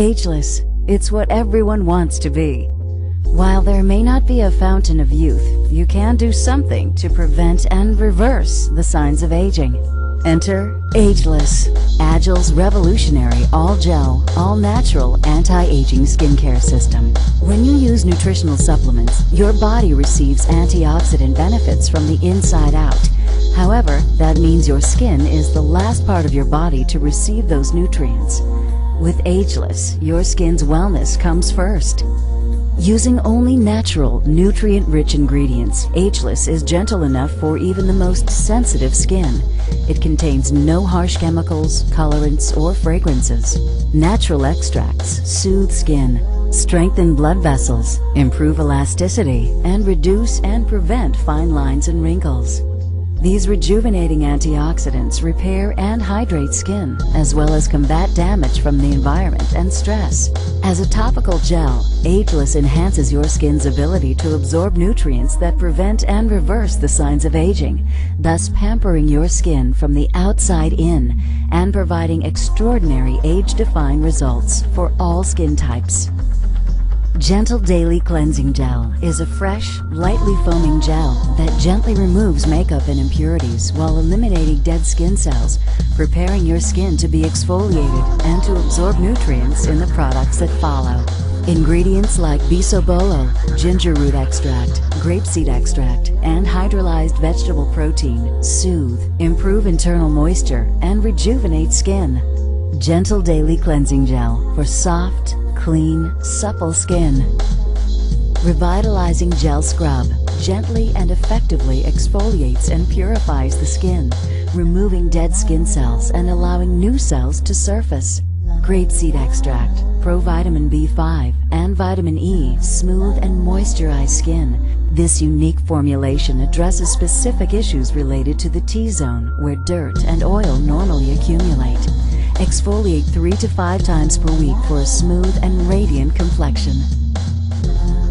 Ageless, it's what everyone wants to be. While there may not be a fountain of youth, you can do something to prevent and reverse the signs of aging. Enter Ageless, Agile's revolutionary all-gel, all-natural anti-aging skincare system. When you use nutritional supplements, your body receives antioxidant benefits from the inside out. However, that means your skin is the last part of your body to receive those nutrients. With Ageless, your skin's wellness comes first. Using only natural, nutrient-rich ingredients, Ageless is gentle enough for even the most sensitive skin. It contains no harsh chemicals, colorants, or fragrances. Natural extracts soothe skin, strengthen blood vessels, improve elasticity, and reduce and prevent fine lines and wrinkles. These rejuvenating antioxidants repair and hydrate skin, as well as combat damage from the environment and stress. As a topical gel, Ageless enhances your skin's ability to absorb nutrients that prevent and reverse the signs of aging, thus pampering your skin from the outside in and providing extraordinary age-defying results for all skin types. Gentle Daily Cleansing Gel is a fresh, lightly foaming gel that gently removes makeup and impurities while eliminating dead skin cells, preparing your skin to be exfoliated and to absorb nutrients in the products that follow. Ingredients like bisabolol, ginger root extract, grapeseed extract, and hydrolyzed vegetable protein soothe, improve internal moisture, and rejuvenate skin. Gentle Daily Cleansing Gel for soft, clean, supple skin. Revitalizing Gel Scrub gently and effectively exfoliates and purifies the skin, removing dead skin cells and allowing new cells to surface. Grapeseed extract, provitamin B5, and vitamin E smooth and moisturize skin. This unique formulation addresses specific issues related to the T-zone, where dirt and oil normally accumulate. Exfoliate 3 to 5 times per week for a smooth and radiant complexion.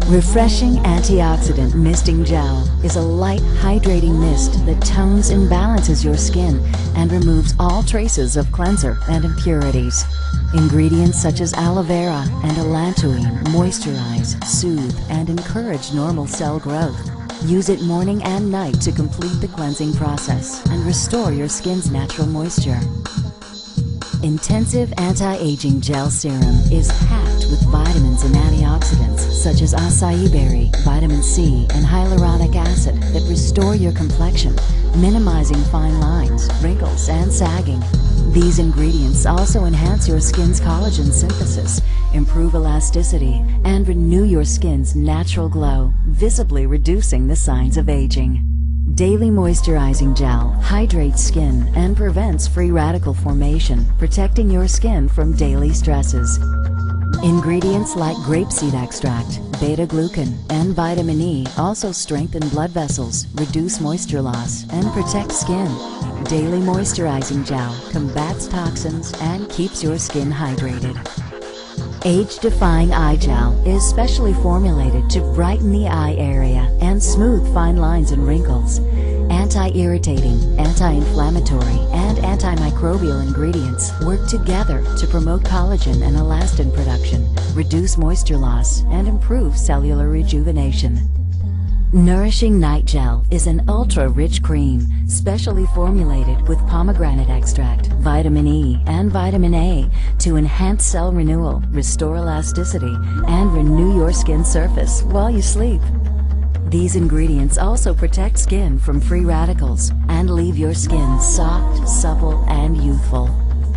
Refreshing Antioxidant Misting Gel is a light, hydrating mist that tones and balances your skin and removes all traces of cleanser and impurities. Ingredients such as aloe vera and allantoin moisturize, soothe, and encourage normal cell growth. Use it morning and night to complete the cleansing process and restore your skin's natural moisture. Intensive Anti-Aging Gel Serum is packed with vitamins and antioxidants such as acai berry, vitamin C, and hyaluronic acid that restore your complexion, minimizing fine lines, wrinkles, and sagging. These ingredients also enhance your skin's collagen synthesis, improve elasticity, and renew your skin's natural glow, visibly reducing the signs of aging. Daily Moisturizing Gel hydrates skin and prevents free radical formation, protecting your skin from daily stresses. Ingredients like grapeseed extract, beta-glucan, and vitamin E also strengthen blood vessels, reduce moisture loss, and protect skin. Daily Moisturizing Gel combats toxins and keeps your skin hydrated. Age-Defying Eye Gel is specially formulated to brighten the eye area and smooth fine lines and wrinkles. Anti-irritating, anti-inflammatory, and antimicrobial ingredients work together to promote collagen and elastin production, reduce moisture loss, and improve cellular rejuvenation. Nourishing Night Gel is an ultra-rich cream, specially formulated with pomegranate extract, vitamin E, and vitamin A to enhance cell renewal, restore elasticity, and renew your skin surface while you sleep. These ingredients also protect skin from free radicals and leave your skin soft, supple, and youthful.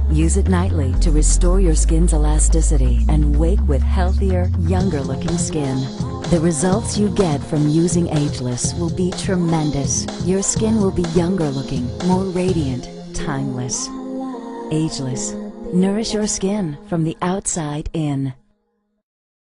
Use it nightly to restore your skin's elasticity and wake with healthier, younger-looking skin. The results you get from using Ageless will be tremendous. Your skin will be younger-looking, more radiant, timeless. Ageless. Nourish your skin from the outside in.